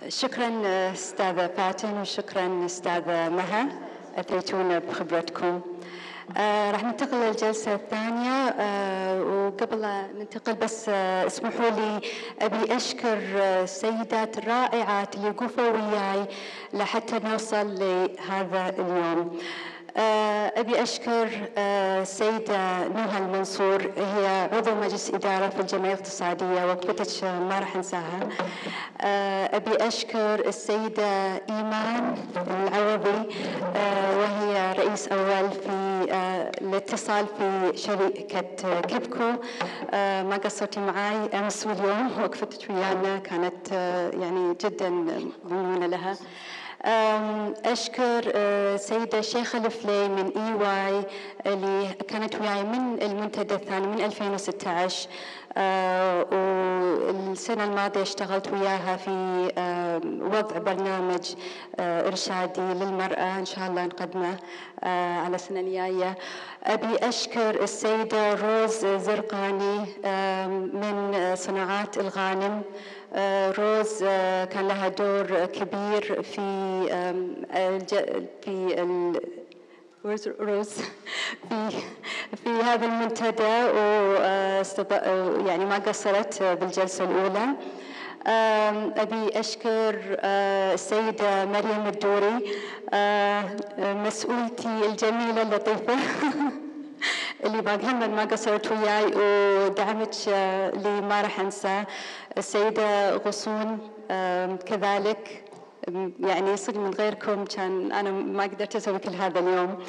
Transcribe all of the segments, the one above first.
شكرا أستاذة فاتن وشكرا أستاذة مها، أثريتونا بخبرتكم. راح ننتقل للجلسة الثانية، وقبل لا ننتقل بس اسمحوا لي أبي أشكر السيدات الرائعات اللي وقفوا وياي لحتى نوصل لهذا اليوم. أبي أشكر السيدة نهى المنصور، هي عضو مجلس إدارة في الجمعية الاقتصادية، وقفتك ما راح أنساها. أبي أشكر السيدة إيمان العوضي، وهي رئيس أول في الاتصال في شركة كيبكو. ما قصرتي معي أمس واليوم، وقفتك ويانا كانت يعني جدا ممنونة لها. أشكر السيدة شيخة الفلي من EY اللي كانت وياي من المنتدى الثاني من 2016، والسنة الماضية اشتغلت وياها في وضع برنامج إرشادي للمرأة، إن شاء الله نقدمه على السنة الجاية. أبي أشكر السيدة روز زرقاني من صناعات الغانم. روز كان لها دور كبير في هذا المنتدى، ويعني ما قصرت بالجلسة الأولى. أبي أشكر السيدة مريم الدوري، مسؤولتي الجميلة اللطيفة اللي باقي ما قصرت وياي ودعمك اللي ما راح أنسى. السيدة غصون كذلك، يعني صدق من غيركم كان أنا ما قدرت أسوي كل هذا اليوم.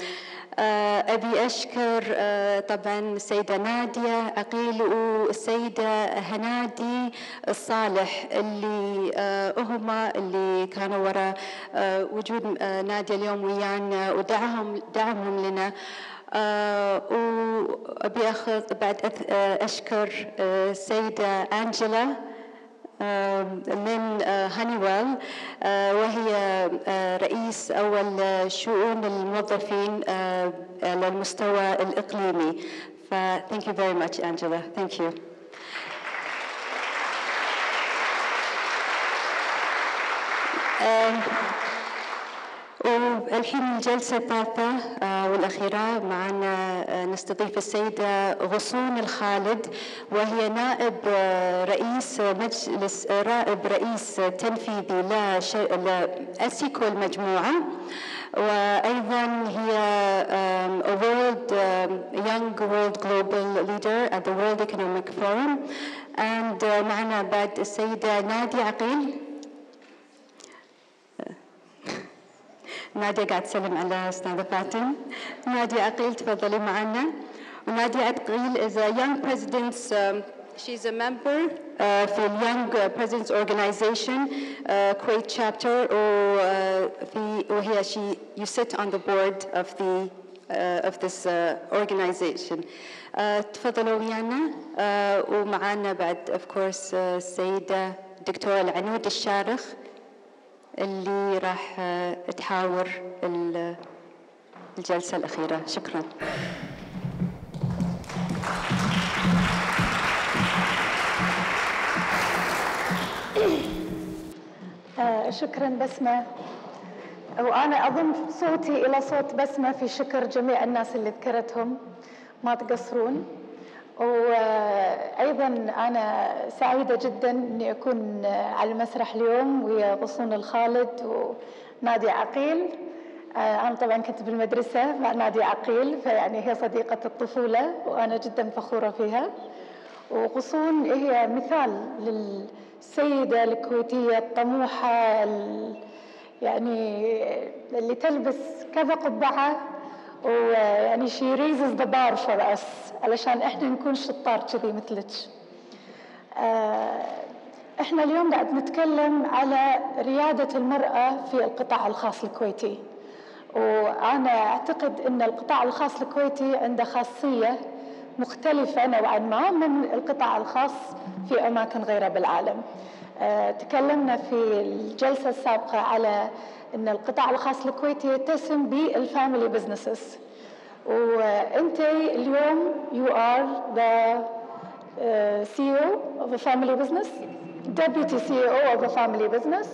أبي أشكر طبعا السيدة نادية عقيل والسيدة هنادي الصالح اللي هما اللي كانوا وراء وجود نادية اليوم ويانا ودعمهم لنا. وأبي أشكر السيدة أنجلا من هانيويل، وهي رئيس أول شؤون الموظفين على المستوى الإقليمي. Thank you very much, Angela. Thank you. والحين الجلسة الثالثة والأخيرة معنا نستضيف السيدة غصون الخالد، وهي نائب رئيس تنفيذي لأسيكو المجموعة، وأيضا هي Young World Global Leader at the World Economic Forum. and معنا بعد السيدة نادية عقيل. نادية قاعد تسلم على أستاذة فاتن. نادية عقيل تفضلي معنا. ونادية عقيل is a young president's she's a member في Young Presidents Organization Kuwait chapter، وهي you sit on the board of this organization. تفضلوا ويانا. ومعنا بعد of course السيدة الدكتورة العنود الشارخ اللي راح تحاور الجلسة الأخيرة. شكرا. شكرا بسمة، وأنا أضم صوتي إلى صوت بسمة في شكر جميع الناس اللي ذكرتهم، ما تقصرون. وأيضا أنا سعيدة جدا أني أكون على المسرح اليوم ويا غصون الخالد ونادية عقيل. أنا طبعا كنت بالمدرسة مع نادية عقيل، فيعني هي صديقة الطفولة وأنا جدا فخورة فيها. وغصون هي مثال للسيدة الكويتية الطموحة يعني اللي تلبس كذا قبعة، ويعني she raises the bar for us علشان احنا نكون شطار كذي مثلك. احنا اليوم قاعد نتكلم على ريادة المرأة في القطاع الخاص الكويتي، وانا اعتقد ان القطاع الخاص الكويتي عنده خاصية مختلفة نوعا ما من القطاع الخاص في اماكن غيرها بالعالم. تكلمنا في الجلسة السابقة على ان القطاع الخاص الكويتي يتسم بالفاميلي بزنسز، وانت اليوم you are the CEO of a family business. deputy CEO of a family business.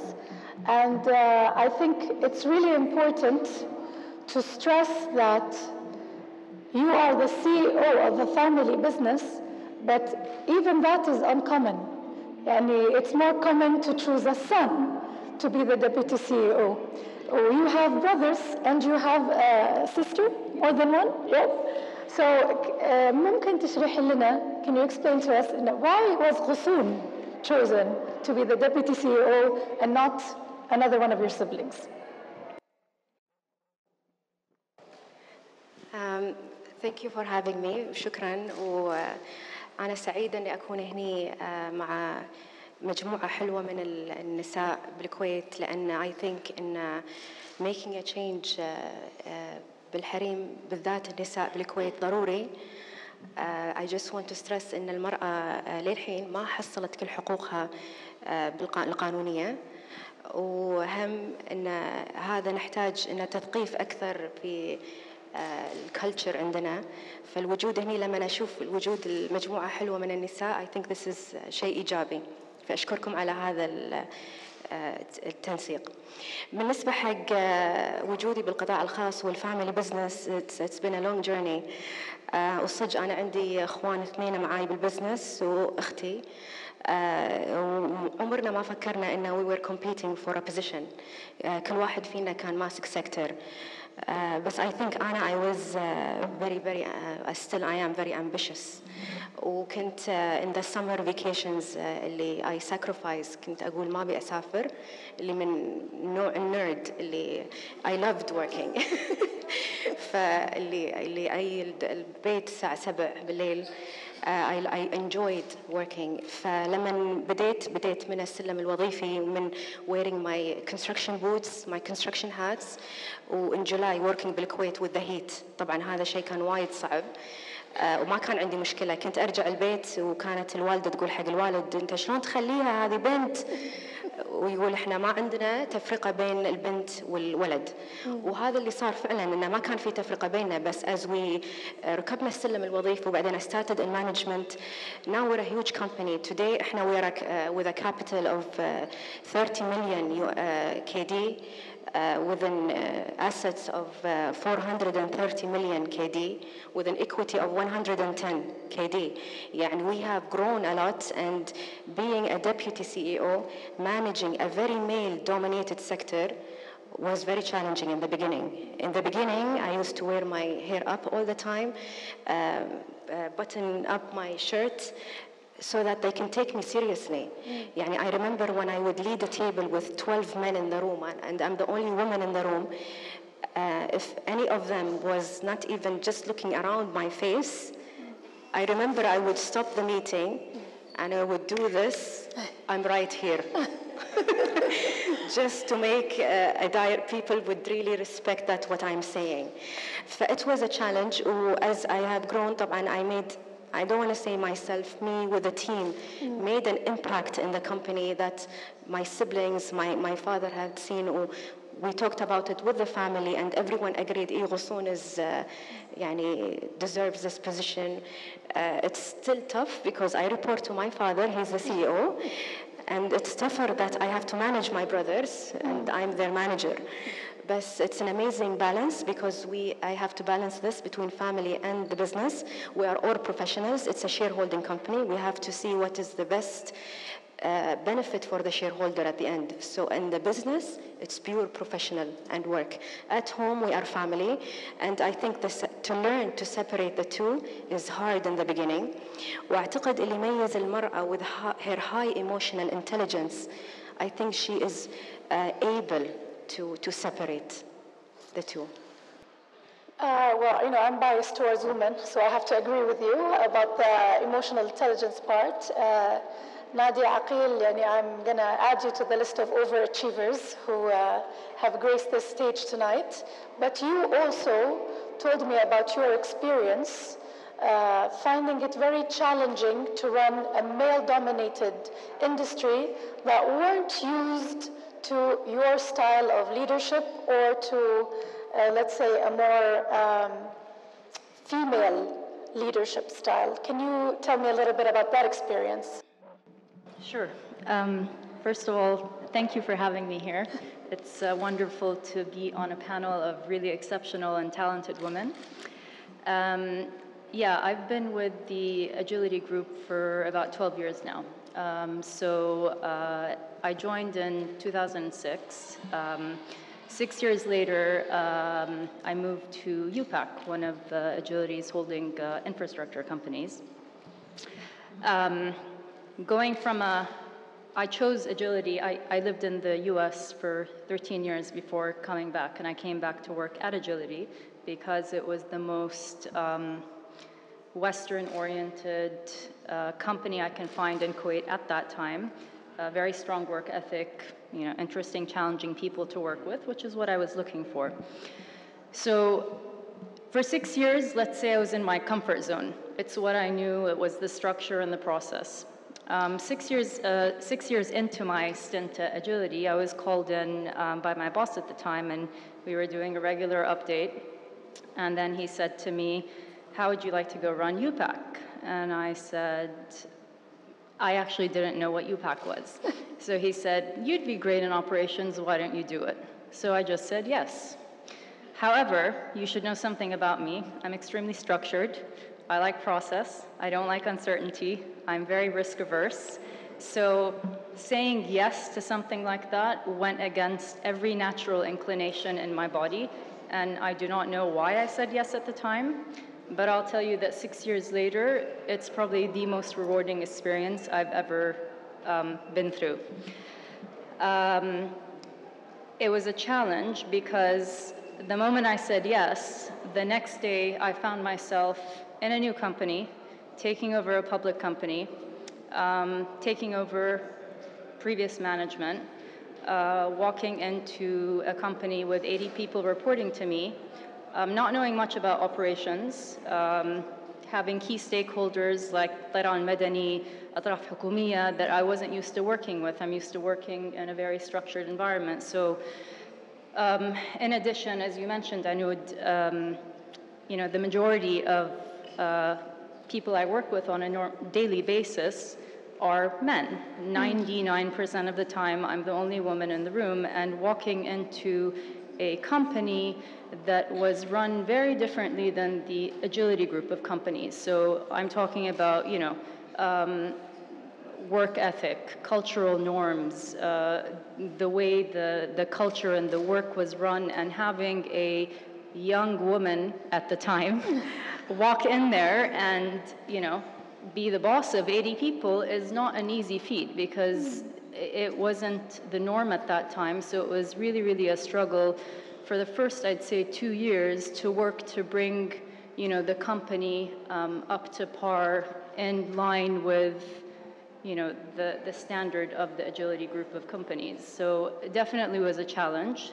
And I think it's really important to stress that you are the CEO of a family business, but even that is uncommon. It's more common to choose a son to be the deputy CEO. You have brothers and you have a sister, more than one, yes? So ممكن تشرحي لنا, can you explain to us why was Ghosson chosen to be the deputy CEO and not another one of your siblings? Thank you for having me. شكراً. وأنا سعيدة أني أكون هنا مع مجموعة حلوة من النساء بالكويت, لأن I think إن making a change بالحريم بالذات النساء بالكويت ضروري. I just want to stress إن المرأة للحين ما حصلت كل حقوقها القانونية, وهم إن هذا نحتاج إن تثقيف أكثر في الكالتشر عندنا. فالوجود هنا لما أشوف الوجود المجموعة حلوة من النساء I think this is شيء إيجابي. فأشكركم على هذا التنسيق. بالنسبة حق وجودي بالقطاع الخاص والفاميلي بزنس, it's been a long journey. والصدق أنا عندي أخوان 2 معاي بالبزنس وأختي. وعمرنا ما فكرنا إنه we were competing for a position. كل واحد فينا كان ماسك سيكتور. But I think I was still I am very ambitious. وكنت in the summer vacations اللي I sacrifice, كنت أقول ما أبي أسافر, اللي من نوع النيرد اللي I loved working. فاللي أي البيت الساعة 7 بالليل. I enjoyed working. فلما بديت من السلم الوظيفي, من wearing my construction boots, my construction hats, in July working بالكويت with the heat. طبعا هذا شيء كان وايد صعب. وما كان عندي مشكلة, كنت أرجع البيت وكانت الوالدة تقول حق الوالد أنت شلون تخليها هذه بنت, ويقول إحنا ما عندنا تفرقة بين البنت والولد. وهذا اللي صار فعلاً, إنه ما كان في تفرقة بيننا, بس as we ركبنا السلم الوظيفي وبعدين started in management. Now we're a huge company. Today إحنا we're with a capital of 30 million KD. Within assets of 430 million KD, with an equity of 110 KD. And we have grown a lot, and being a deputy CEO, managing a very male-dominated sector was very challenging in the beginning. In the beginning, I used to wear my hair up all the time, button up my shirt, so that they can take me seriously. I remember when I would lead a table with 12 men in the room, and I'm the only woman in the room, if any of them was not even just looking around my face, I remember I would stop the meeting and I would do this, I'm right here. Just to make people would really respect that what I'm saying. It was a challenge, as I have grown, I don't want to say myself, me with the team, made an impact in the company that my siblings, my father had seen. We talked about it with the family, and everyone agreed Ghosson deserves this position. It's still tough because I report to my father, he's the CEO, and it's tougher that I have to manage my brothers, and I'm their manager. But it's an amazing balance because I have to balance this between family and the business. We are all professionals. It's a shareholding company. We have to see what is the best benefit for the shareholder at the end. So in the business, it's pure professional and work. At home, we are family. And I think to learn to separate the two is hard in the beginning. وأعتقد اللي يميز المرأة with her high emotional intelligence, I think she is able to separate the two. Well, I'm biased towards women, so I have to agree with you about the emotional intelligence part. Nadia, Akil, I'm going to add you to the list of overachievers who have graced this stage tonight. But you also told me about your experience finding it very challenging to run a male-dominated industry that weren't used to your style of leadership or to, let's say, a more female leadership style. Can you tell me a little bit about that experience? Sure. First of all, thank you for having me here. It's wonderful to be on a panel of really exceptional and talented women. Yeah, I've been with the Agility Group for about 12 years now. I joined in 2006. 6 years later, I moved to UPAC, one of Agility's holding infrastructure companies. I chose Agility. I lived in the US for 13 years before coming back, and I came back to work at Agility because it was the most Western-oriented company I can find in Kuwait at that time. A very strong work ethic, interesting, challenging people to work with, which is what I was looking for. So for 6 years, let's say I was in my comfort zone. It's what I knew. It was the structure and the process. 6 years into my stint at Agility, I was called in by my boss at the time, and we were doing a regular update. And then he said to me, "How would you like to go run UPAC?" And I said, I actually didn't know what UPAC was. So he said, "You'd be great in operations, why don't you do it?" So I just said yes. However, you should know something about me. I'm extremely structured. I like process. I don't like uncertainty. I'm very risk averse. So saying yes to something like that went against every natural inclination in my body. And I do not know why I said yes at the time. But I'll tell you that 6 years later, it's probably the most rewarding experience I've ever been through. It was a challenge because the moment I said yes, the next day I found myself in a new company, taking over a public company, taking over previous management, walking into a company with 80 people reporting to me, not knowing much about operations, having key stakeholders like Tiran Madani, Atraf Hukumiya that I wasn't used to working with. I'm used to working in a very structured environment. So in addition, as you mentioned, I knew the majority of people I work with on a daily basis are men. 99% of the time, I'm the only woman in the room, and walking into a company that was run very differently than the Agility Group of companies. So I'm talking about, work ethic, cultural norms, the way the culture and the work was run, and having a young woman at the time walk in there and, be the boss of 80 people is not an easy feat because it wasn't the norm at that time. So it was really, really a struggle for the first, I'd say, 2 years to work to bring, the company up to par in line with, the standard of the Agility Group of companies. So it definitely was a challenge.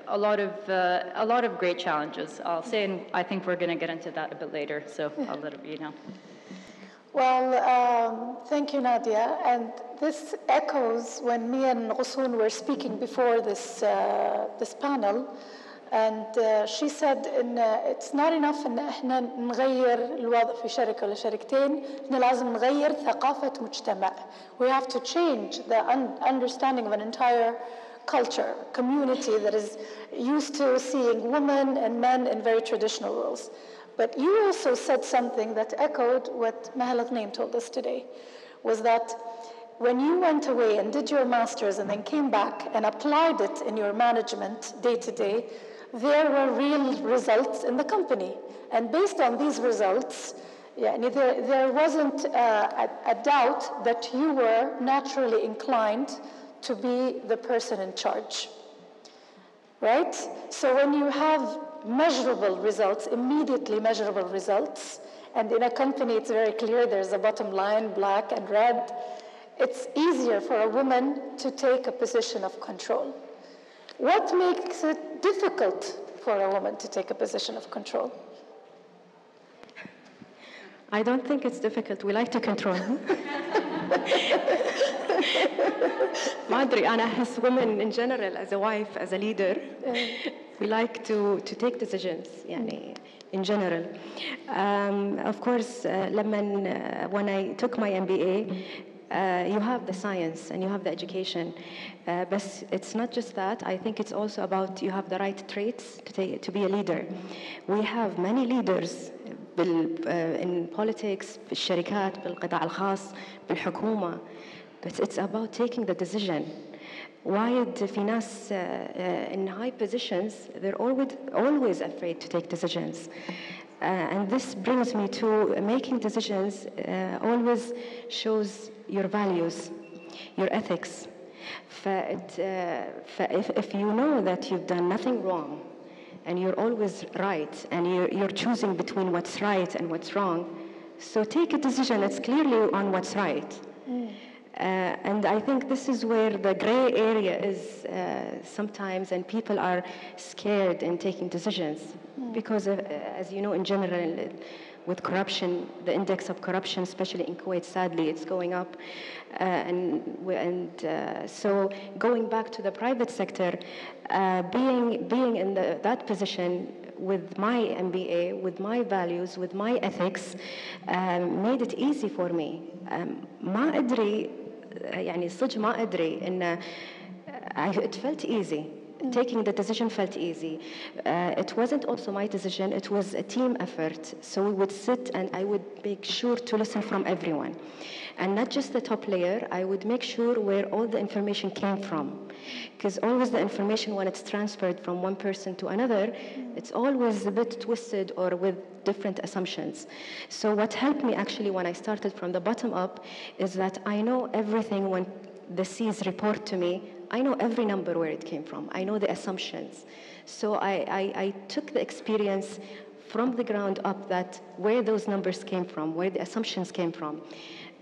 A lot of great challenges, I'll say, and I think we're going to get into that a bit later, so I'll let you know. Well, thank you, Nadia. And this echoes when me and Ghosson were speaking before this panel. And she said it's not enough ان احنا نغير الوضع في شركة ولا شركتين، احنا لازم نغير ثقافة مجتمع. We have to change the understanding of an entire culture, community that is used to seeing women and men in very traditional roles. But you also said something that echoed what Mahal Ghnaim told us today, was that when you went away and did your master's and then came back and applied it in your management day to day, there were real results in the company. And based on these results, there wasn't a doubt that you were naturally inclined to be the person in charge, right? So when you have measurable results, immediately measurable results, and in a company it's very clear there's a bottom line, black and red, it's easier for a woman to take a position of control. What makes it difficult for a woman to take a position of control? I don't think it's difficult. We like to control. ما أدري أنا أحس women in general as a wife, as a leader, we like to take decisions. يعني in general. Of course, when I took my MBA, you have the science and you have the education, but it's not just that. I think it's also about you have the right traits to be a leader. We have many leaders in politics, بالشركات, بالقطاع الخاص, بالحكومة, but it's about taking the decision. وايد في ناس in high positions, they're always afraid to take decisions. And this brings me to making decisions always shows your values, your ethics. If you know that you've done nothing wrong and you're always right and you're choosing between what's right and what's wrong, so take a decision that's clearly on what's right. And I think this is where the gray area is sometimes, and people are scared in taking decisions because as you know, in general, with corruption, the index of corruption, especially in Kuwait, sadly, it's going up. So going back to the private sector, being in that position with my MBA, with my values, with my ethics, made it easy for me. ما أدري يعني صدق ما أدري إن it felt easy. Taking the decision felt easy. It wasn't also my decision, it was a team effort. So we would sit and I would make sure to listen from everyone. And not just the top layer, I would make sure where all the information came from. Because always the information, when it's transferred from one person to another, it's always a bit twisted or with different assumptions. So what helped me actually when I started from the bottom up is that I know everything when the C's report to me. I know every number where it came from. I know the assumptions. So I took the experience from the ground up, that where those numbers came from, where the assumptions came from.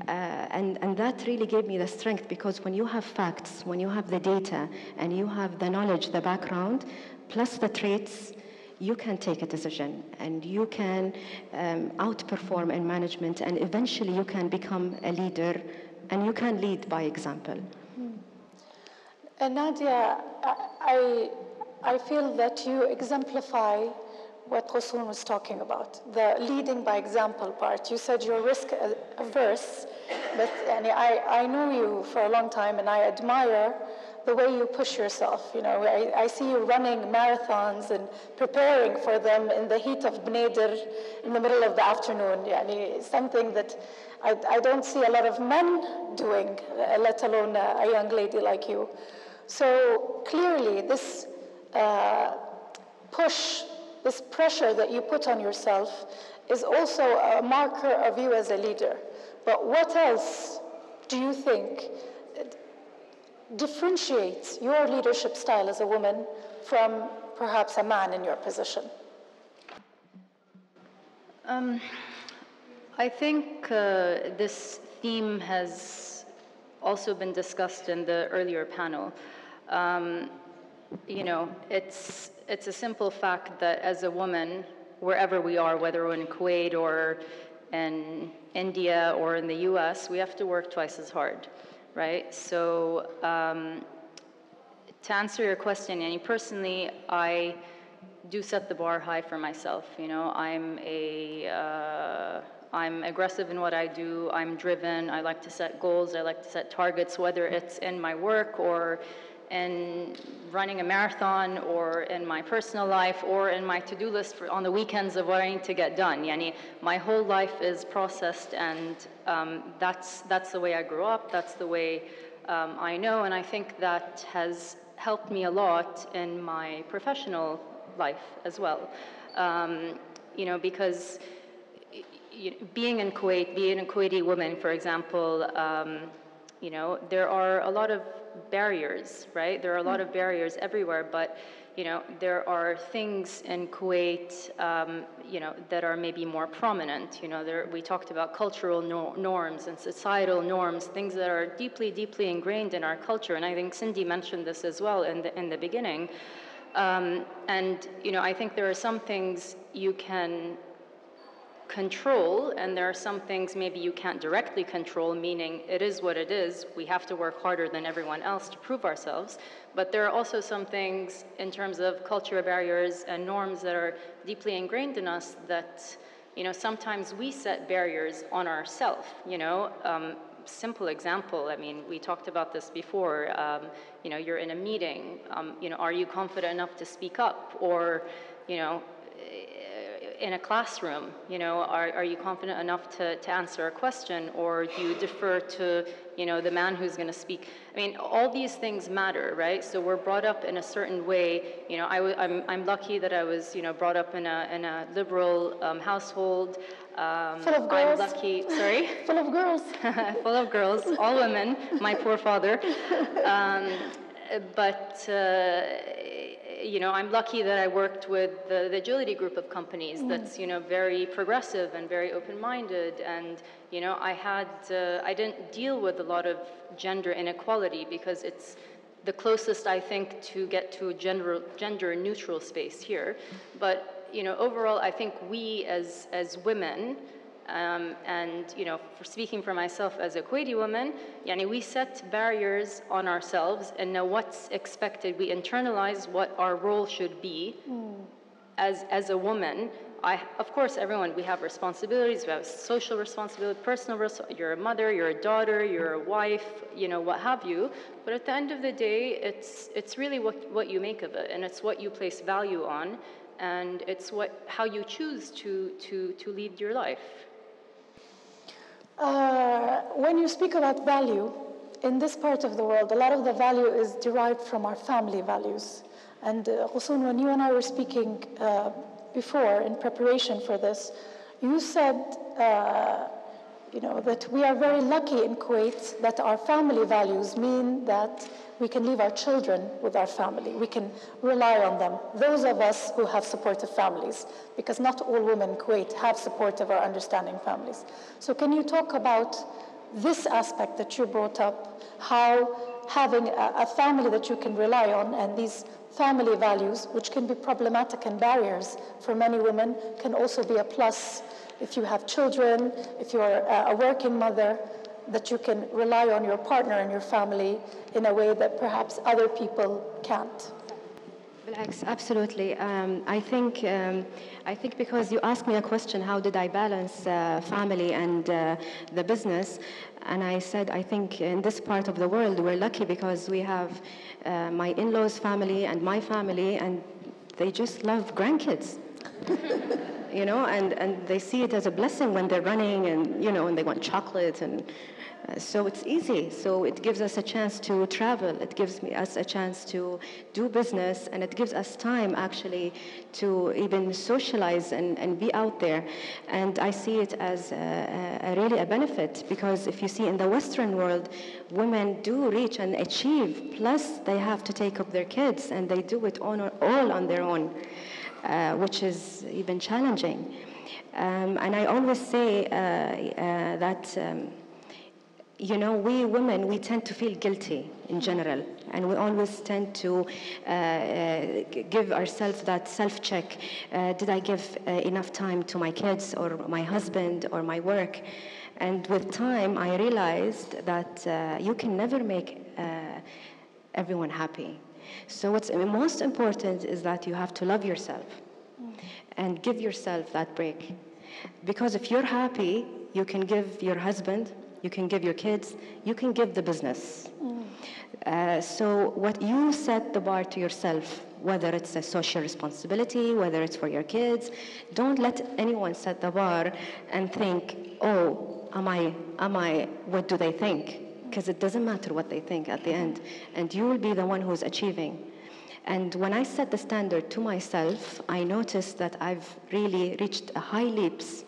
And that really gave me the strength, because when you have facts, when you have the data, and you have the knowledge, the background, plus the traits, you can take a decision, and you can outperform in management, and eventually you can become a leader, and you can lead by example. Nadia, I feel that you exemplify what Ghosson was talking about, the leading by example part. You said you're risk averse, but I know you for a long time, and I admire the way you push yourself. You know, I see you running marathons and preparing for them in the heat of Bneider in the middle of the afternoon. Something that I don't see a lot of men doing, let alone a young lady like you. So clearly this push, this pressure that you put on yourself is also a marker of you as a leader. But what else do you think differentiates your leadership style as a woman from perhaps a man in your position? I think this theme has also been discussed in the earlier panel. You know, it's a simple fact that as a woman, wherever we are, whether we're in Kuwait or in India or in the US, we have to work twice as hard, right? So to answer your question, personally, I do set the bar high for myself. You know, I'm aggressive in what I do. I'm driven. I like to set goals. I like to set targets, whether it's in my work or in running a marathon or in my personal life or in my to-do list on the weekends of what I need to get done. My whole life is processed, and that's the way I grew up. That's the way I know, and I think that has helped me a lot in my professional life as well. You know, because being in Kuwait, being a Kuwaiti woman, for example, you know, there are a lot of barriers, right? There are a lot of barriers everywhere, but, you know, there are things in Kuwait, you know, that are maybe more prominent. You know, we talked about cultural norms and societal norms, things that are deeply, deeply ingrained in our culture, and I think Cindy mentioned this as well in the beginning. And, you know, I think there are some things you can control, and there are some things maybe you can't directly control, meaning it is what it is. We have to work harder than everyone else to prove ourselves. But there are also some things in terms of cultural barriers and norms that are deeply ingrained in us that, sometimes we set barriers on ourselves, simple example, I mean, we talked about this before, you're in a meeting, are you confident enough to speak up? Or, in a classroom, are you confident enough to answer a question, or do you defer to, the man who's going to speak? I mean, all these things matter, right? So we're brought up in a certain way. I'm lucky that I was, brought up in a liberal household. Full of girls. I'm lucky. Sorry. Full of girls. Full of girls, all women. My poor father. I'm lucky that I worked with the Agility group of companies that's, very progressive and very open-minded. And, I didn't deal with a lot of gender inequality because it's the closest, I think, to get to a gender-neutral space here. But, overall, I think we as women, for speaking for myself as a Kuwaiti woman, we set barriers on ourselves and know what's expected. We internalize what our role should be as a woman. Of course, everyone, we have responsibilities. We have social responsibility, personal responsibility. You're a mother, you're a daughter, you're a wife, what have you. But at the end of the day, it's really what you make of it, and it's what you place value on, and it's how you choose to lead your life. When you speak about value, in this part of the world, a lot of the value is derived from our family values. And Ghosson, when you and I were speaking before in preparation for this, you said, that we are very lucky in Kuwait that our family values mean that we can leave our children with our family. We can rely on them. Those of us who have supportive families, because not all women in Kuwait have supportive or understanding families. So can you talk about this aspect that you brought up, how having a family that you can rely on and these family values, which can be problematic and barriers for many women, can also be a plus if you have children, if you're a working mother, that you can rely on your partner and your family in a way that perhaps other people can't. Absolutely. I think because you asked me a question, how did I balance family and the business? And I said, I think in this part of the world, we're lucky because we have my in-laws' family and my family, and they just love grandkids. And they see it as a blessing when they're running and, and they want chocolate. And so it's easy. So it gives us a chance to travel. It gives us a chance to do business. And it gives us time, actually, to even socialize and be out there. And I see it as really a benefit, because if you see in the Western world, women do reach and achieve. Plus, they have to take up their kids, and they do it all on their own. Which is even challenging. And I always say that, we women, we tend to feel guilty in general, and we always tend to give ourselves that self-check. Did I give enough time to my kids or my husband or my work? And with time, I realized that you can never make everyone happy. So what's most important is that you have to love yourself and give yourself that break. Because if you're happy, you can give your husband, you can give your kids, you can give the business. So what you set the bar to yourself, whether it's a social responsibility, whether it's for your kids, don't let anyone set the bar and think, oh, am I, what do they think? Because it doesn't matter what they think at the end, and you will be the one who's achieving. And when I set the standard to myself, I noticed that I've really reached a high leaps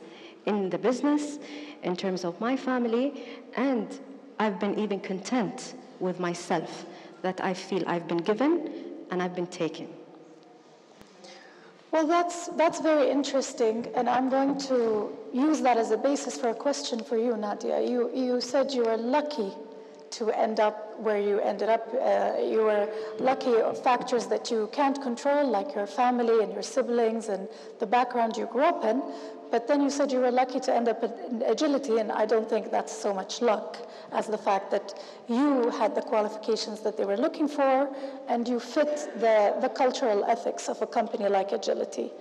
in the business, in terms of my family, and I've been even content with myself, that I feel I've been given and I've been taken. Well, that's very interesting, and I'm going to use that as a basis for a question for you, Nadia. You said you were lucky to end up where you ended up. You were lucky of factors that you can't control, like your family and your siblings and the background you grew up in. but then you said you were lucky to end up in agility, and I don't think that's so much luck as the fact that you had the qualifications that they were looking for, and you fit the cultural ethics of a company like Agility.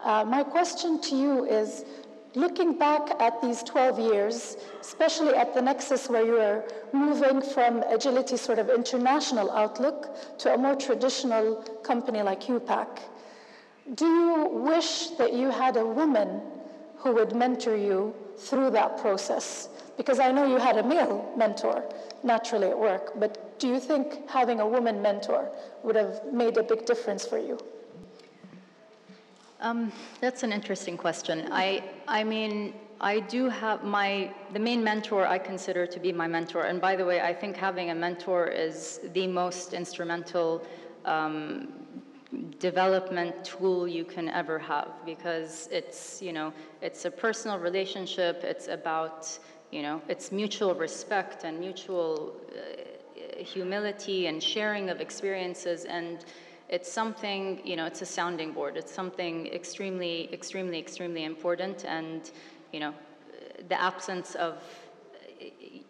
My question to you is, looking back at these 12 years, especially at the nexus where you are moving from Agility sort of international outlook to a more traditional company like UPAC, do you wish that you had a woman who would mentor you through that process? Because I know you had a male mentor naturally at work, but do you think having a woman mentor would have made a big difference for you? That's an interesting question. I mean, I do have the main mentor I consider to be my mentor. And by the way, I think having a mentor is the most instrumental development tool you can ever have, because it's, it's a personal relationship. It's about, it's mutual respect and mutual humility and sharing of experiences, and it's something, it's a sounding board. It's something extremely, extremely, extremely important, and, the absence of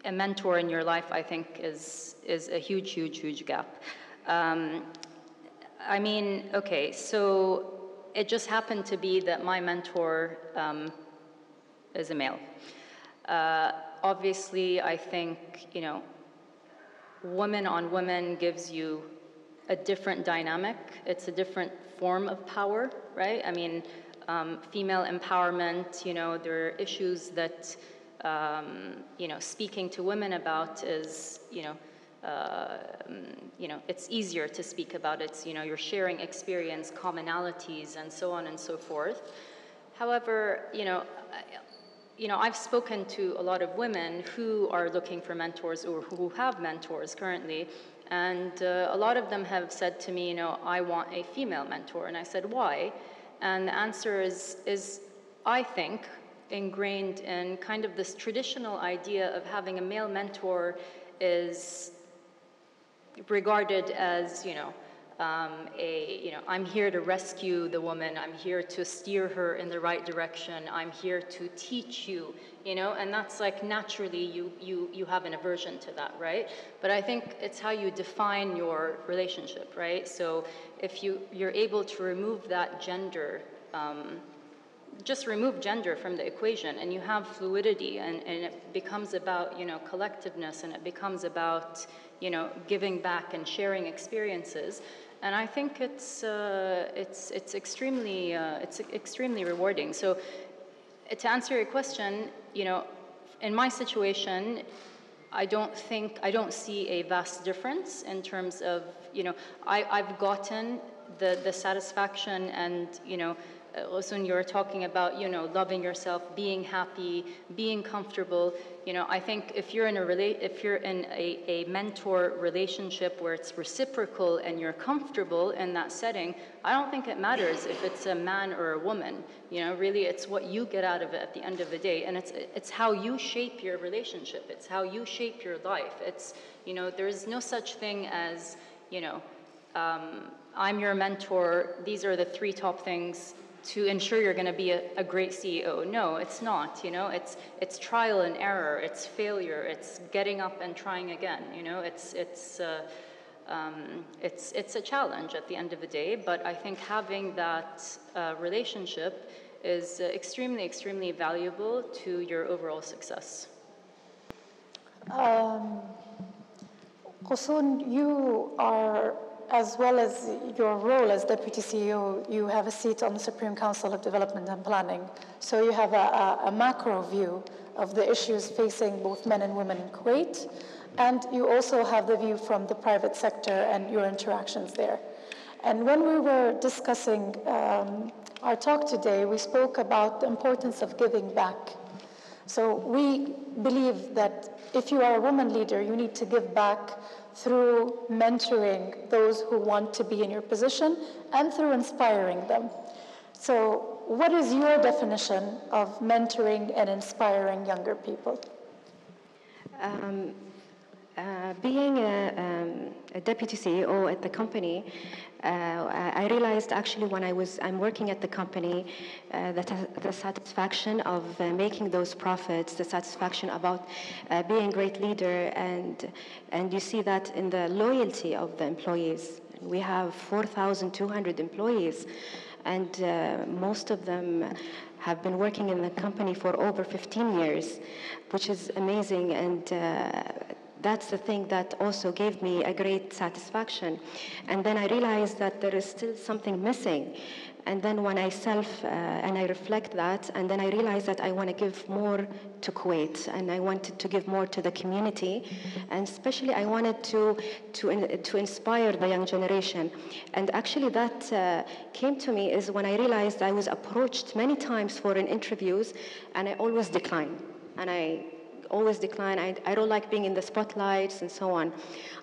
a mentor in your life, I think, is a huge, huge, huge gap. I mean, okay, so it just happened to be that my mentor is a male. Obviously, I think, woman on woman gives you a different dynamic. It's a different form of power, right? I mean, female empowerment, there are issues that, speaking to women about is, it's easier to speak about. It's, you're sharing experience, commonalities, and so on and so forth. However, I've spoken to a lot of women who are looking for mentors or who have mentors currently, and a lot of them have said to me, I want a female mentor. And I said, why? And the answer is I think, ingrained in kind of this traditional idea of having a male mentor is regarded as, I'm here to rescue the woman, I'm here to steer her in the right direction, I'm here to teach you, and that's like naturally you have an aversion to that, right? But I think it's how you define your relationship, right? So if you're able to remove that gender, just remove gender from the equation, and you have fluidity, and it becomes about, collectiveness, and it becomes about, giving back and sharing experiences. And I think it's extremely rewarding. So to answer your question, in my situation, I don't see a vast difference in terms of, I've gotten the satisfaction and, Ghosson, you were talking about, loving yourself, being happy, being comfortable. I think if you're in a mentor relationship where it's reciprocal and you're comfortable in that setting, I don't think it matters if it's a man or a woman. Really, it's what you get out of it at the end of the day, and it's how you shape your relationship. It's how you shape your life. It's, there's no such thing as, I'm your mentor. These are the 3 top things to ensure you're going to be a great CEO. No, it's not. It's trial and error. It's failure. It's getting up and trying again. It's a challenge at the end of the day. But I think having that relationship is extremely, extremely valuable to your overall success. Ghosson, you are, as well as your role as Deputy CEO, you have a seat on the Supreme Council of Development and Planning. So you have a macro view of the issues facing both men and women in Kuwait, and you also have the view from the private sector and your interactions there. And when we were discussing our talk today, we spoke about the importance of giving back. So we believe that if you are a woman leader, you need to give back through mentoring those who want to be in your position and through inspiring them. So what is your definition of mentoring and inspiring younger people? Being a a deputy CEO at the company, I realized actually when I'm working at the company that the satisfaction of making those profits, the satisfaction about being a great leader, and you see that in the loyalty of the employees. We have 4,200 employees, and most of them have been working in the company for over 15 years, which is amazing, and that's the thing that also gave me a great satisfaction. And then I realized that there is still something missing. And then when I and I reflect that, and then I realized that I want to give more to Kuwait, and I wanted to give more to the community, and especially I wanted to inspire the young generation. And actually that came to me is when I realized I was approached many times for interviews, and I always decline. And I always decline. I don't like being in the spotlights and so on,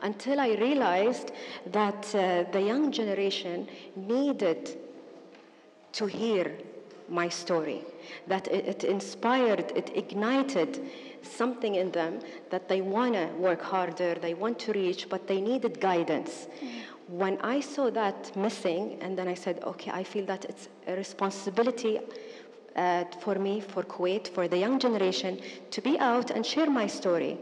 until I realized that the young generation needed to hear my story, that it inspired, it ignited something in them, that they want to work harder, they want to reach, but they needed guidance. When I saw that missing, and then I said, okay, I feel that it's a responsibility for me, for Kuwait, for the young generation, to be out and share my story.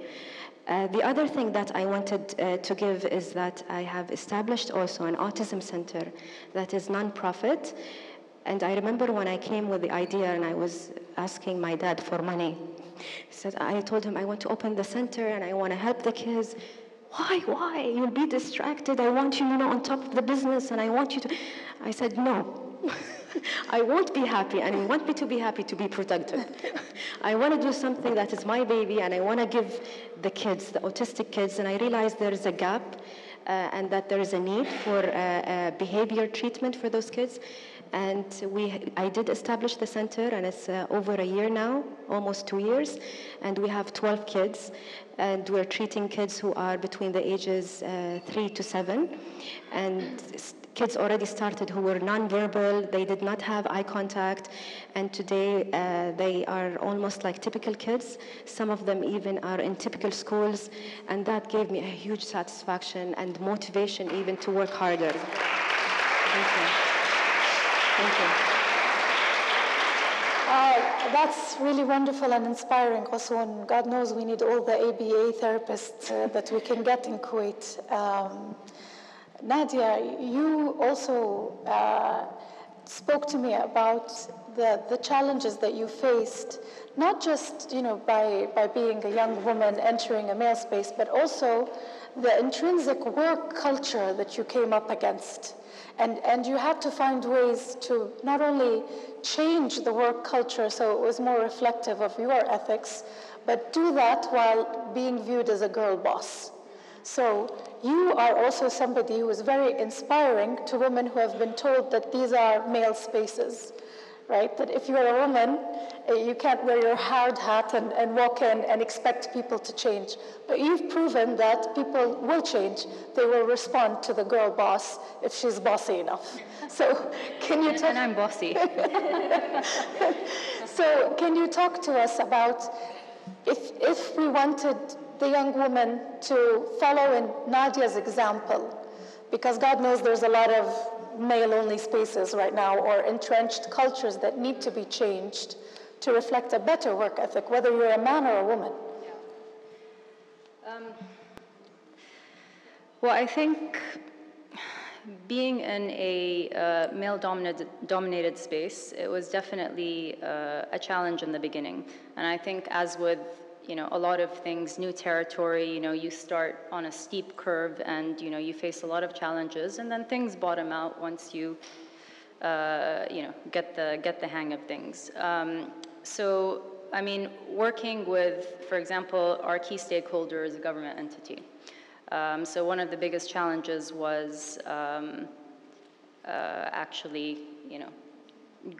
The other thing that I wanted to give is that I have established also an autism center that is non-profit. And I remember when I came with the idea and I was asking my dad for money. I told him I want to open the center and I want to help the kids. Why? You'll be distracted. I want you, on top of the business, and I want you to. I said, no. I won't be happy, and you want me to be happy, to be productive. I want to do something that is my baby, and I want to give the kids, the autistic kids, and I realized there is a gap and that there is a need for behavior treatment for those kids. And I did establish the center, and it's over a year now, almost 2 years, and we have 12 kids, and we're treating kids who are between the ages 3 to 7, and kids already started who were nonverbal, they did not have eye contact, and today they are almost like typical kids. Some of them even are in typical schools, and that gave me a huge satisfaction and motivation even to work harder. Thank you. Thank you. That's really wonderful and inspiring, Ghosson. God knows we need all the ABA therapists that we can get in Kuwait. Nadia, you also spoke to me about the challenges that you faced, not just by being a young woman entering a male space, but also the intrinsic work culture that you came up against. And you had to find ways to not only change the work culture so it was more reflective of your ethics, but do that while being viewed as a girl boss. So you are also somebody who is very inspiring to women who have been told that these are male spaces, right? That if you're a woman, you can't wear your hard hat and walk in and expect people to change. But you've proven that people will change. They will respond to the girl boss if she's bossy enough. So can you and I'm bossy. So can you talk to us about if we wanted the young woman to follow in Nadia's example, because God knows there's a lot of male-only spaces right now or entrenched cultures that need to be changed to reflect a better work ethic, whether you're a man or a woman. Well, I think being in a male-dominated space, it was definitely a challenge in the beginning. And I think as with a lot of things, new territory, you start on a steep curve and, you face a lot of challenges, and then things bottom out once you, get the hang of things. So, working with, for example, our key stakeholder is a government entity. So one of the biggest challenges was actually,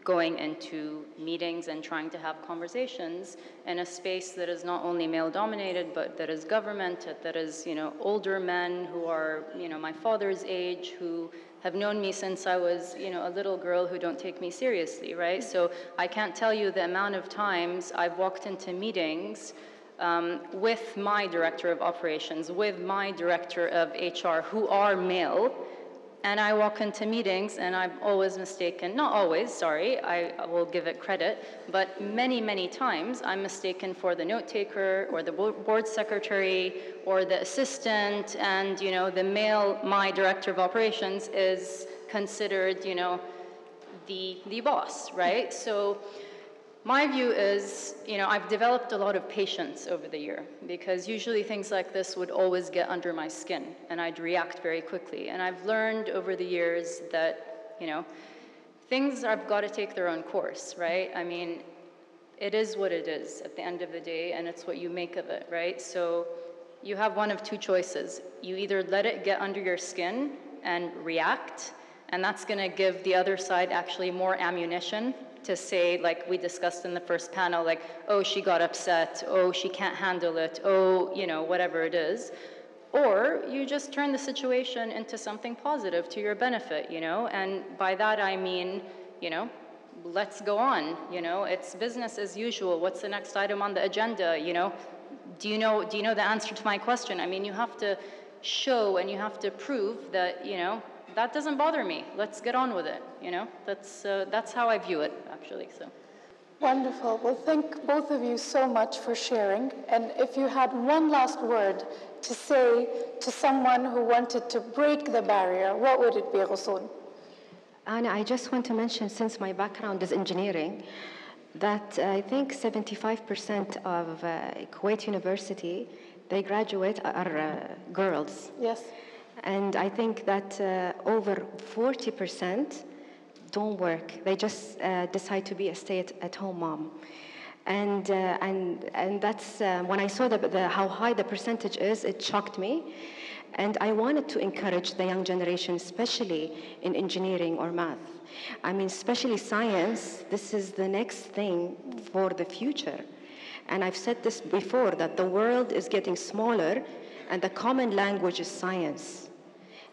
going into meetings and trying to have conversations in a space that is not only male-dominated, but that is governmented, that is, older men who are, my father's age, who have known me since I was, a little girl, who don't take me seriously, right? So I can't tell you the amount of times I've walked into meetings with my director of operations, with my director of HR, who are male, and I walk into meetings and I'm always mistaken, not always, sorry, I will give it credit, but many, many times I'm mistaken for the note taker or the board secretary or the assistant, and the male, my director of operations, is considered, the boss, right? So my view is, I've developed a lot of patience over the year, because usually things like this would always get under my skin and I'd react very quickly. And I've learned over the years that, things have got to take their own course, right? I mean, it is what it is at the end of the day, and it's what you make of it, right? So you have one of two choices. You either let it get under your skin and react, and that's going to give the other side actually more ammunition to say, like we discussed in the first panel, like, oh, she got upset, oh, she can't handle it, oh, whatever it is. Or you just turn the situation into something positive to your benefit, and by that I mean, let's go on, it's business as usual. What's the next item on the agenda, Do you know the answer to my question? I mean, you have to show and you have to prove that, that doesn't bother me. Let's get on with it, That's how I view it, actually, so. Wonderful. Well, thank both of you so much for sharing. And if you had one last word to say to someone who wanted to break the barrier, what would it be, Ghosson? Anna, I just want to mention, since my background is engineering, that I think 75% of Kuwait University, they graduate are girls. Yes. And I think that over 40% don't work. They just decide to be a stay-at-home mom. And that's, when I saw how high the percentage is, it shocked me. And I wanted to encourage the young generation, especially in engineering or math. I mean, especially science, this is the next thing for the future. And I've said this before, that the world is getting smaller and the common language is science.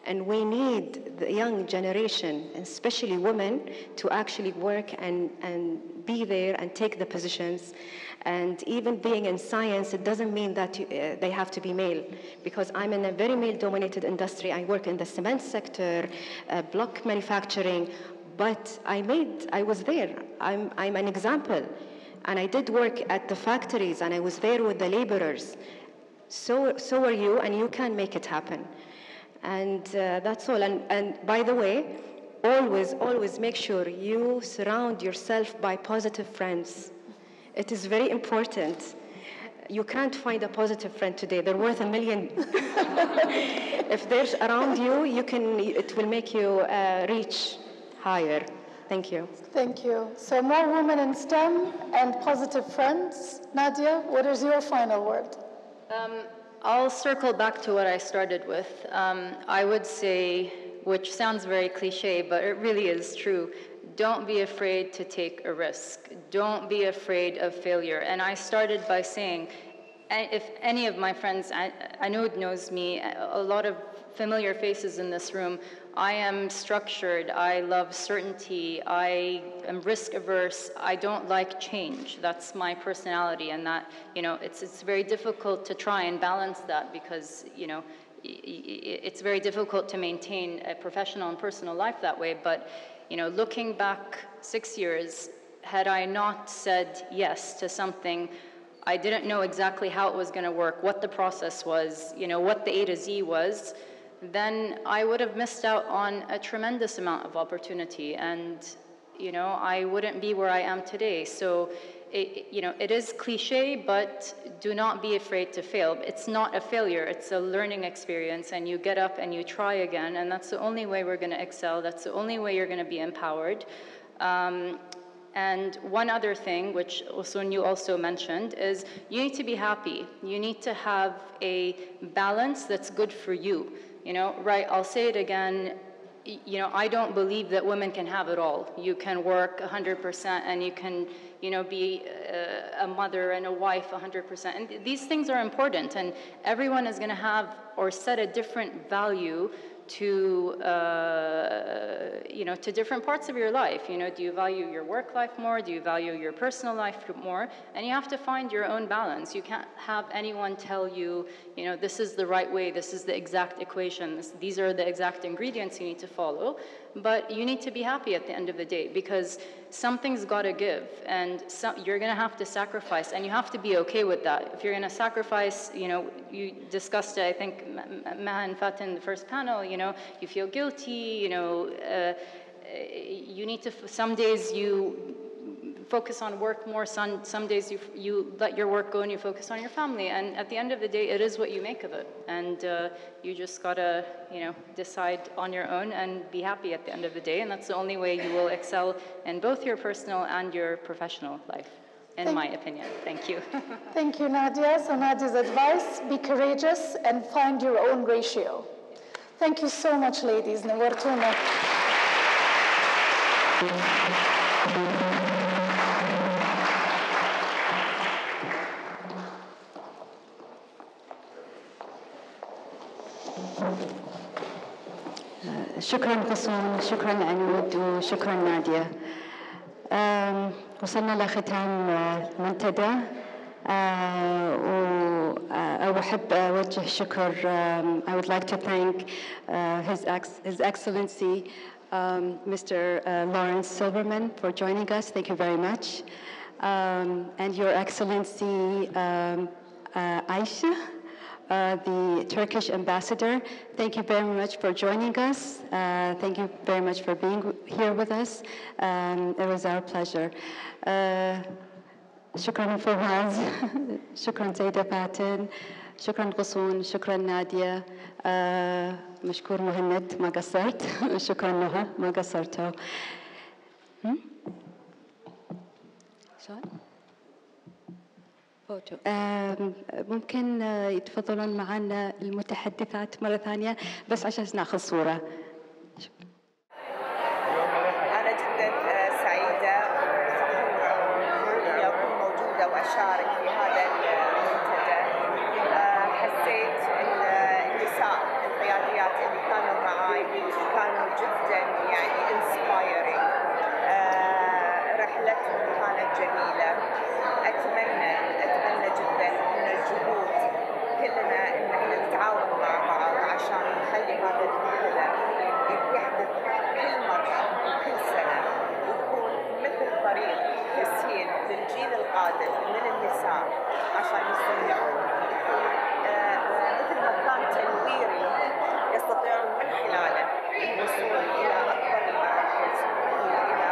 And we need the young generation, and especially women, to actually work and be there and take the positions. And even being in science, it doesn't mean that they have to be male, because I'm in a very male-dominated industry. I work in the cement sector, block manufacturing, but I was there. I'm an example. And I did work at the factories, and I was there with the laborers. So are you, and you can make it happen. And that's all. And by the way, always make sure you surround yourself by positive friends. It is very important. You can't find a positive friend today. They're worth $1 million. If they're around you, it will make you reach higher. Thank you. Thank you. So more women in STEM and positive friends. Nadia, what is your final word? I'll circle back to what I started with. I would say, which sounds very cliche, but it really is true, don't be afraid to take a risk. Don't be afraid of failure. And I started by saying, if any of my friends, I know knows me, a lot of familiar faces in this room, I am structured, I love certainty, I am risk averse, I don't like change. That's my personality, and that, it's very difficult to try and balance that, because, it's very difficult to maintain a professional and personal life that way. But, looking back 6 years, had I not said yes to something, I didn't know exactly how it was going to work, what the process was, what the A to Z was, then I would have missed out on a tremendous amount of opportunity, and I wouldn't be where I am today. So it is cliche, but do not be afraid to fail. It's not a failure, it's a learning experience, and you get up and you try again, and that's the only way we're going to excel. That's the only way you're going to be empowered. And one other thing, which Ghosson you also mentioned, is you need to be happy. You need to have a balance that's good for you. Right, I'll say it again, I don't believe that women can have it all. You can work 100% and you can, be a mother and a wife 100%. And these things are important, and everyone is going to have or set a different value to, to different parts of your life. Do you value your work life more? Do you value your personal life more? And you have to find your own balance. You can't have anyone tell you, this is the right way, this is the exact equation, these are the exact ingredients you need to follow. But you need to be happy at the end of the day, because something's got to give, and you're going to have to sacrifice, and you have to be okay with that. If you're going to sacrifice, you discussed it, I think, Maha and Fatin in the first panel, you feel guilty, you need to, some days you focus on work more, some days you let your work go and you focus on your family, and at the end of the day, it is what you make of it, and you just gotta, decide on your own and be happy at the end of the day, and that's the only way you will excel in both your personal and your professional life, in my opinion. Thank you. Thank you, Nadia. So Nadia's advice, be courageous and find your own ratio. Thank you so much, ladies. نورتونا. شكرا غصون، شكرا عنود، وشكرا نادية. وصلنا لختام المنتدى، وأحب أوجه شكر. I would like to thank His Excellency Mr. Lawrence Silverman for joining us. Thank you very much. And Your Excellency Aisha, the Turkish ambassador, thank you very much for joining us. Thank you very much for being here with us. It was our pleasure. شكرا فواز، شكرا سيدة فاتن، شكرا غصون، شكرا نادية، مشكور مهند ما قصرت، شكرا نهى ما قصرتوا. فوتو. ممكن يتفضلون معنا المتحدثات مرة ثانية بس عشان ناخذ صورة. أنا جدا سعيدة إني أكون موجودة وأشارك في هذا المنتدى. حسيت إن النساء القياديات اللي كانوا معاي كانوا جدا inspiring. رحلتهم كانت جميلة. أتمنى جدا إن الجهود كلنا إن احنا نتعاون مع بعض عشان نخلي هذا المنتدى يحدث كل مرة وكل سنة، ويكون مثل طريق تسهيل للجيل القادم من النساء عشان يستمعون، مثل مكان تنويري لهم يستطيعون من خلاله الوصول إلى أكبر المراكز وإلى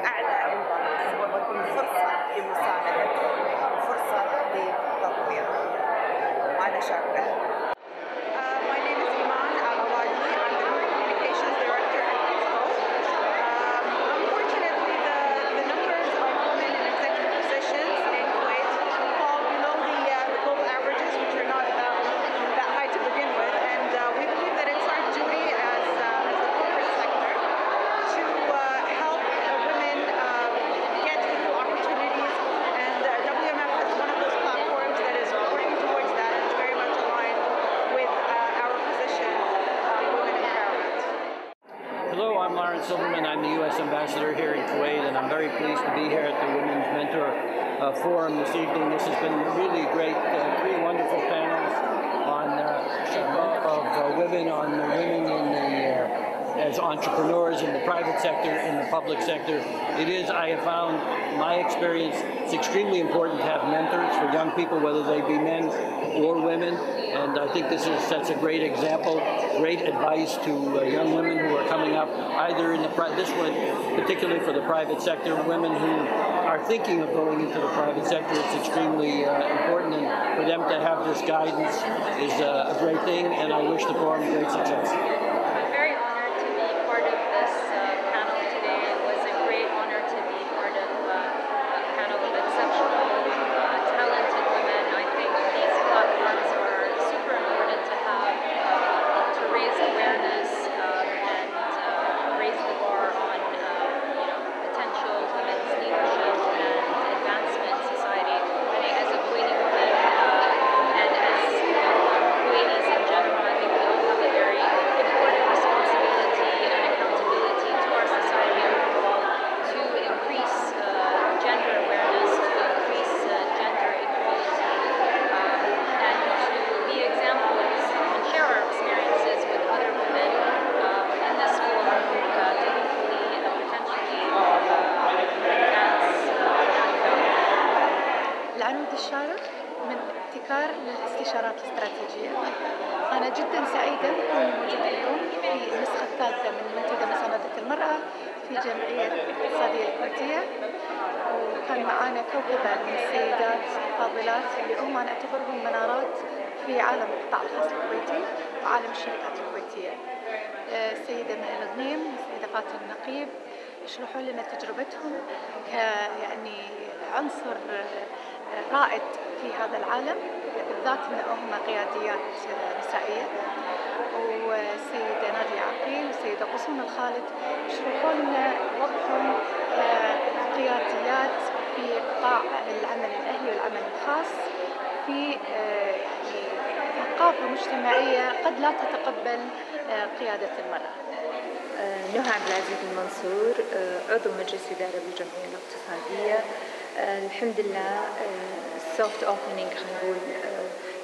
أعلى المناصب، وتكون فرصة لمساندتهم وفرصة لتطويرهم. وأنا شاكرة. My name is Iman Al-Awadi. I'm the Group Communications Director at ACICO. Unfortunately, the numbers of women in executive positions in Kuwait fall below the global averages, which are not that high to begin with. And we believe that it's our duty as the corporate sector to help women get equal opportunities. And WMF is one of those platforms that is working towards that, and it's very much aligned with our position on women empowerment. Hello, I'm Lawrence Silverman. I'm the U.S. Ambassador here in Kuwait, and I'm very pleased to be here at the Women's Mentor Forum this evening. This has been really great. Three wonderful panels on of women, on women in the as entrepreneurs in the private sector, in the public sector. It is, I have found, my experience, it's extremely important to have mentors for young people, whether they be men or women. And I think this sets a great example, great advice to young women who are coming up, either in this one, particularly for the private sector, women who are thinking of going into the private sector. It's extremely important, and for them to have this guidance is a great thing, and I wish the forum great success. I'm very honored to be part of this panel today. It was a great honor to be part of a panel of exceptional, talented women. I think these platforms are super important to have to raise awareness and raise the bar on potential women's leadership and advancement in society. I think as a Kuwaiti woman and as Kuwaitis in general, I think we all have a very المنارات الاستراتيجية. أنا جدا سعيدة بكوني موجودة اليوم في النسخة الثالثة من منتدى مساندة المرأة في جمعية الاقتصادية الكويتية، وكان معانا كوكبة من السيدات الفاضلات اللي هم أنا أعتبرهم منارات في عالم القطاع الخاص الكويتي وعالم الشركات الكويتية. السيدة مها الغنيم والسيدة فاتن النقيب يشرحوا لنا تجربتهم يعني عنصر رائد في هذا العالم، بالذات ان هم قياديات نسائيه. والسيده نادية عقيل والسيده غصون الخالد يشرحوا لنا وضعهم كقياديات في قطاع العمل الاهلي والعمل الخاص في يعني ثقافه مجتمعيه قد لا تتقبل قياده المراه. نهى عبد العزيز المنصور، عضو مجلس إدارة بالجمعية الاقتصادية. الحمد لله السوفت اوبننج خلينا نقول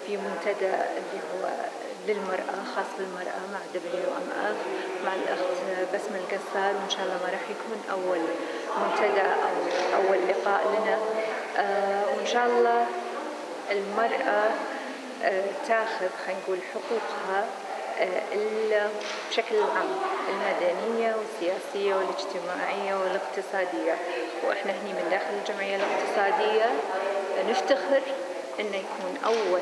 في منتدى اللي هو للمرأة خاص بالمرأة مع WMF مع الأخت بسمة القصار، وإن شاء الله ما راح يكون أول منتدى أو أول لقاء لنا، وإن شاء الله المرأة تاخذ خلينا نقول حقوقها بشكل عام المدنية والسياسية والاجتماعية والاقتصادية. وإحنا هني من داخل الجمعية الاقتصادية نفتخر إنه يكون أول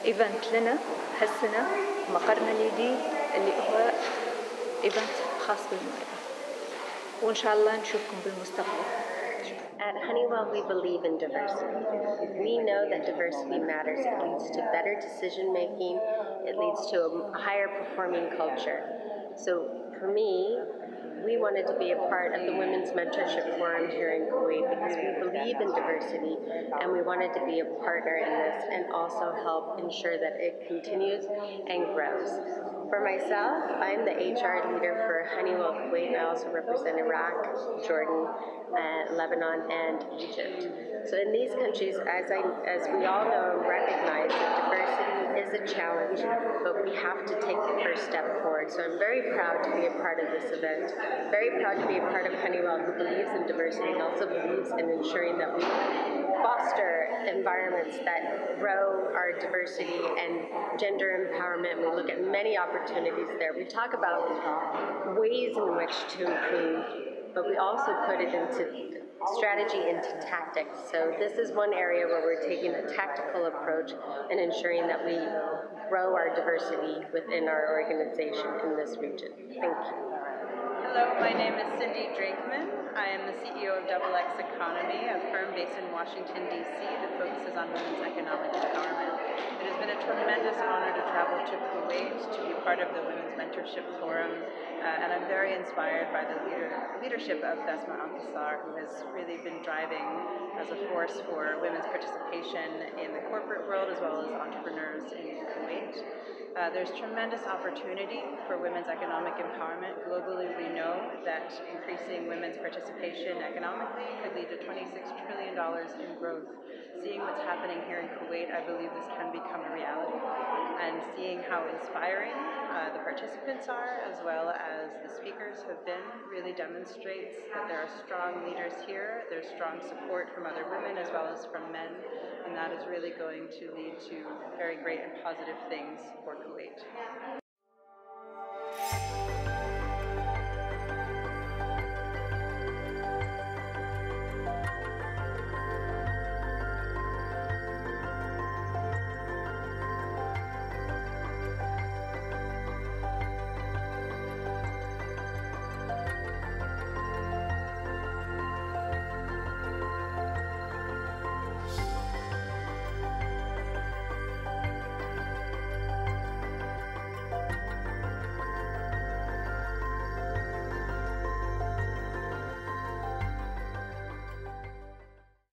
إيفنت لنا هالسنة مقرنا الجديد اللي هو إيفنت خاص بالمرأة، وإن شاء الله نشوفكم بالمستقبل. At Honeywell, we believe in diversity. We know that diversity matters. It leads to better decision making. It leads to a higher performing culture. So for me, we wanted to be a part of the Women's Mentorship Forum here in Kuwait because we believe in diversity and we wanted to be a partner in this and also help ensure that it continues and grows. For myself, I'm the HR leader for Honeywell Kuwait. I also represent Iraq, Jordan, Lebanon, and Egypt. So in these countries, as we all know and recognize that diversity is a challenge, but we have to take the first step forward. So I'm very proud to be a part of this event, very proud to be a part of Honeywell who believes in diversity and also believes in ensuring that we foster environments that grow our diversity and gender empowerment. We look at many opportunities there. We talk about ways in which to improve, but we also put it into strategy into tactics. So this is one area where we're taking a tactical approach and ensuring that we grow our diversity within our organization in this region. Thank you. Hello, my name is Cindy Drakeman. I am the CEO of XX Economy, a firm based in Washington, D.C. that focuses on women's economic empowerment. It has been a tremendous honor to travel to Kuwait to be part of the Women's Mentorship Forum, and I'm very inspired by the leadership of Basma Al-Qasar, who has really been driving as a force for women's participation in the corporate world as well as entrepreneurs in Kuwait. There's tremendous opportunity for women's economic empowerment. Globally, we know that increasing women's participation economically could lead to $26 trillion in growth. Seeing what's happening here in Kuwait, I believe this can become a reality. And seeing how inspiring the participants are, as well as the speakers have been, really demonstrates that there are strong leaders here. There's strong support from other women as well as from men, and that is really going to lead to very great and positive things for Kuwait.